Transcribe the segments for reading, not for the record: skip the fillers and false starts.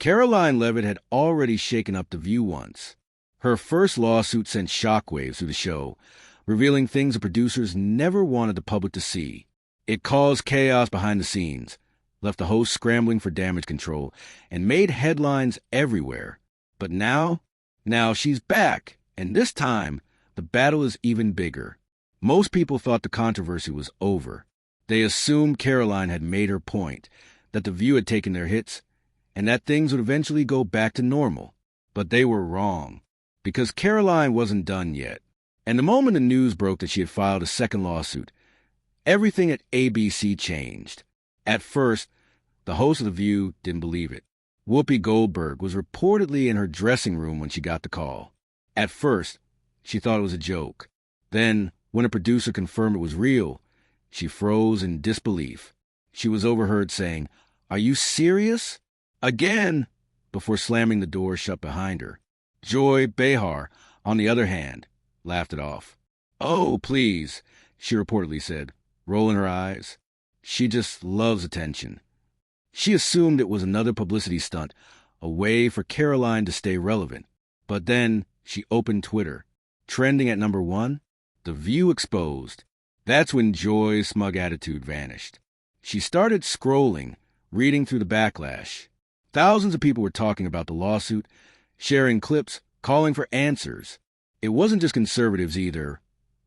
Karoline Leavitt had already shaken up The View once. Her first lawsuit sent shockwaves through the show, revealing things the producers never wanted the public to see. It caused chaos behind the scenes, left the host scrambling for damage control, and made headlines everywhere. But now she's back, and this time, the battle is even bigger. Most people thought the controversy was over. They assumed Karoline had made her point, that The View had taken their hits, and that things would eventually go back to normal. But they were wrong, because Karoline wasn't done yet. And the moment the news broke that she had filed a second lawsuit, everything at ABC changed. At first, the host of The View didn't believe it. Whoopi Goldberg was reportedly in her dressing room when she got the call. At first, she thought it was a joke. Then, when a producer confirmed it was real, she froze in disbelief. She was overheard saying, "Are you serious? Again?" before slamming the door shut behind her. Joy Behar, on the other hand, laughed it off. "Oh, please," she reportedly said, rolling her eyes. She just loves attention. She assumed it was another publicity stunt, a way for Karoline to stay relevant. But then she opened Twitter. Trending at number 1, The View exposed. That's when Joy's smug attitude vanished. She started scrolling, reading through the backlash. Thousands of people were talking about the lawsuit, sharing clips, calling for answers. It wasn't just conservatives either.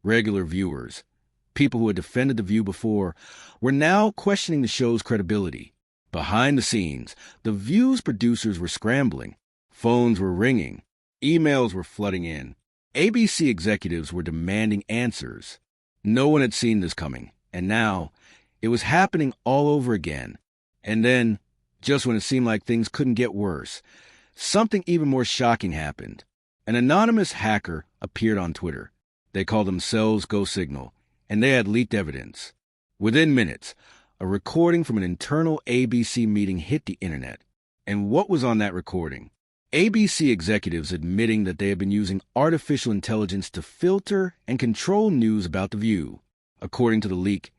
Regular viewers, people who had defended The View before, were now questioning the show's credibility. Behind the scenes, The View's producers were scrambling. Phones were ringing. Emails were flooding in. ABC executives were demanding answers. No one had seen this coming, and now it was happening all over again. And then, just when it seemed like things couldn't get worse, something even more shocking happened. An anonymous hacker appeared on Twitter. They called themselves Go Signal, and they had leaked evidence. Within minutes, a recording from an internal ABC meeting hit the internet. And what was on that recording? ABC executives admitting that they had been using artificial intelligence to filter and control news about The View. According to the leak,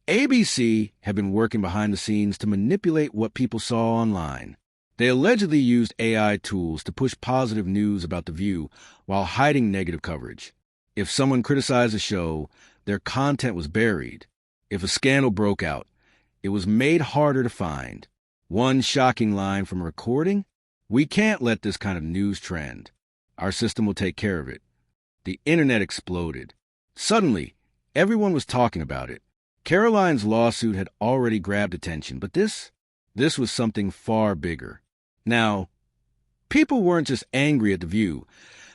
ABC had been working behind the scenes to manipulate what people saw online. They allegedly used AI tools to push positive news about The View while hiding negative coverage. If someone criticized the show, their content was buried. If a scandal broke out, it was made harder to find. One shocking line from a recording: "We can't let this kind of news trend. Our system will take care of it." The internet exploded. Suddenly, everyone was talking about it. Karoline's lawsuit had already grabbed attention, but this was something far bigger. Now, people weren't just angry at The View.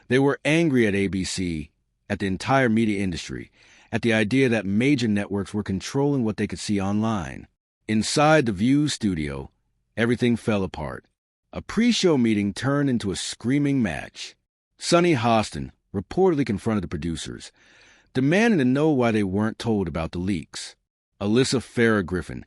They were angry at ABC, at the entire media industry, at the idea that major networks were controlling what they could see online. Inside The View studio, everything fell apart. A pre-show meeting turned into a screaming match. Sunny Hostin reportedly confronted the producers, demanding to know why they weren't told about the leaks. Alyssa Farrah Griffin,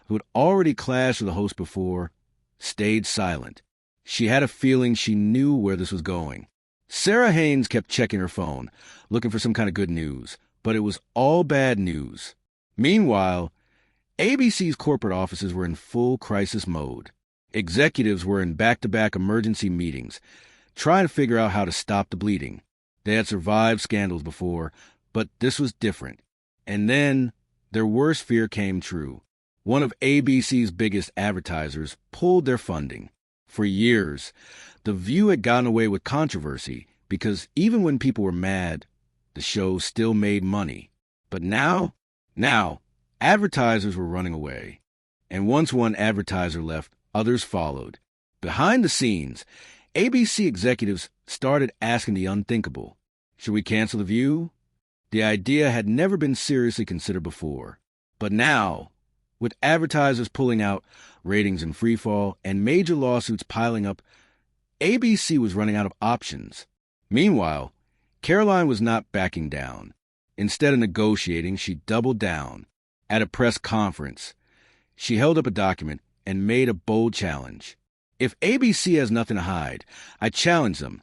who had already clashed with the host before, stayed silent. She had a feeling she knew where this was going. Sarah Haynes kept checking her phone, looking for some kind of good news, but it was all bad news. Meanwhile, ABC's corporate offices were in full crisis mode. Executives were in back-to-back emergency meetings, trying to figure out how to stop the bleeding. They had survived scandals before, but this was different. And then, their worst fear came true. One of ABC's biggest advertisers pulled their funding. For years, The View had gotten away with controversy because even when people were mad, the show still made money. But now, advertisers were running away. And once one advertiser left, others followed. Behind the scenes, ABC executives started asking the unthinkable. Should we cancel The View? The idea had never been seriously considered before. But now, with advertisers pulling out, ratings in freefall, and major lawsuits piling up, ABC was running out of options. Meanwhile, Karoline was not backing down. Instead of negotiating, she doubled down. At a press conference, she held up a document and made a bold challenge. If ABC has nothing to hide, I challenge them.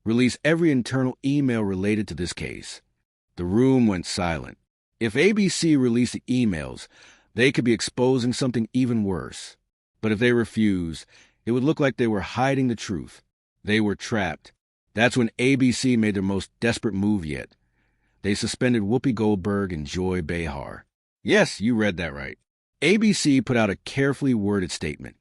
Release every internal email related to this case. The room went silent. If ABC released the emails, they could be exposing something even worse. But if they refuse, It would look like they were hiding the truth. They were trapped. That's when ABC made their most desperate move yet. They suspended Whoopi Goldberg and Joy Behar. Yes, you read that right. ABC put out a carefully worded statement,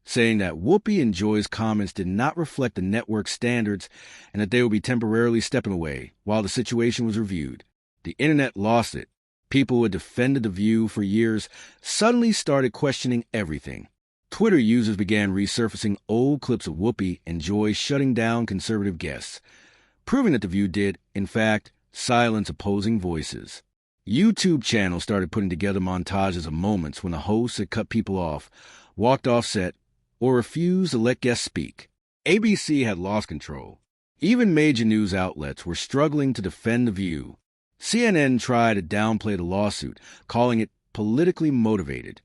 saying that Whoopi and Joy's comments did not reflect the network's standards and that they would be temporarily stepping away while the situation was reviewed. The internet lost it. People who had defended The View for years suddenly started questioning everything. Twitter users began resurfacing old clips of Whoopi and Joy shutting down conservative guests, proving that The View did, in fact, silence opposing voices. YouTube channels started putting together montages of moments when the hosts had cut people off, walked off set, or refused to let guests speak. ABC had lost control. Even major news outlets were struggling to defend The View. CNN tried to downplay the lawsuit, calling it politically motivated.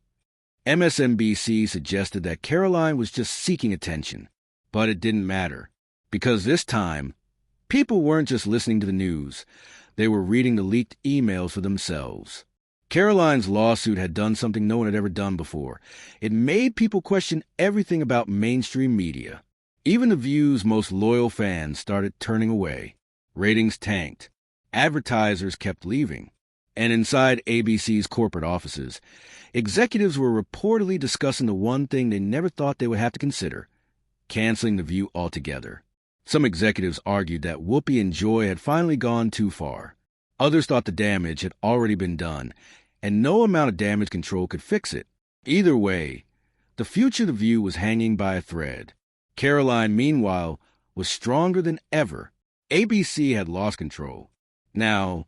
MSNBC suggested that Karoline was just seeking attention, but it didn't matter, because this time, people weren't just listening to the news, they were reading the leaked emails for themselves. Karoline's lawsuit had done something no one had ever done before. It made people question everything about mainstream media. Even The View's most loyal fans started turning away. Ratings tanked. Advertisers kept leaving. And inside ABC's corporate offices, executives were reportedly discussing the one thing they never thought they would have to consider: canceling The View altogether. Some executives argued that Whoopi and Joy had finally gone too far. Others thought the damage had already been done, and no amount of damage control could fix it. Either way, the future of The View was hanging by a thread. Karoline, meanwhile, was stronger than ever. ABC had lost control. Now,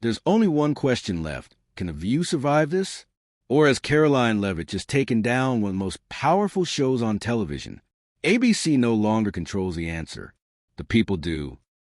there's only one question left. Can The View survive this? Or has Karoline Leavitt just taken down one of the most powerful shows on television? ABC no longer controls the answer. The people do.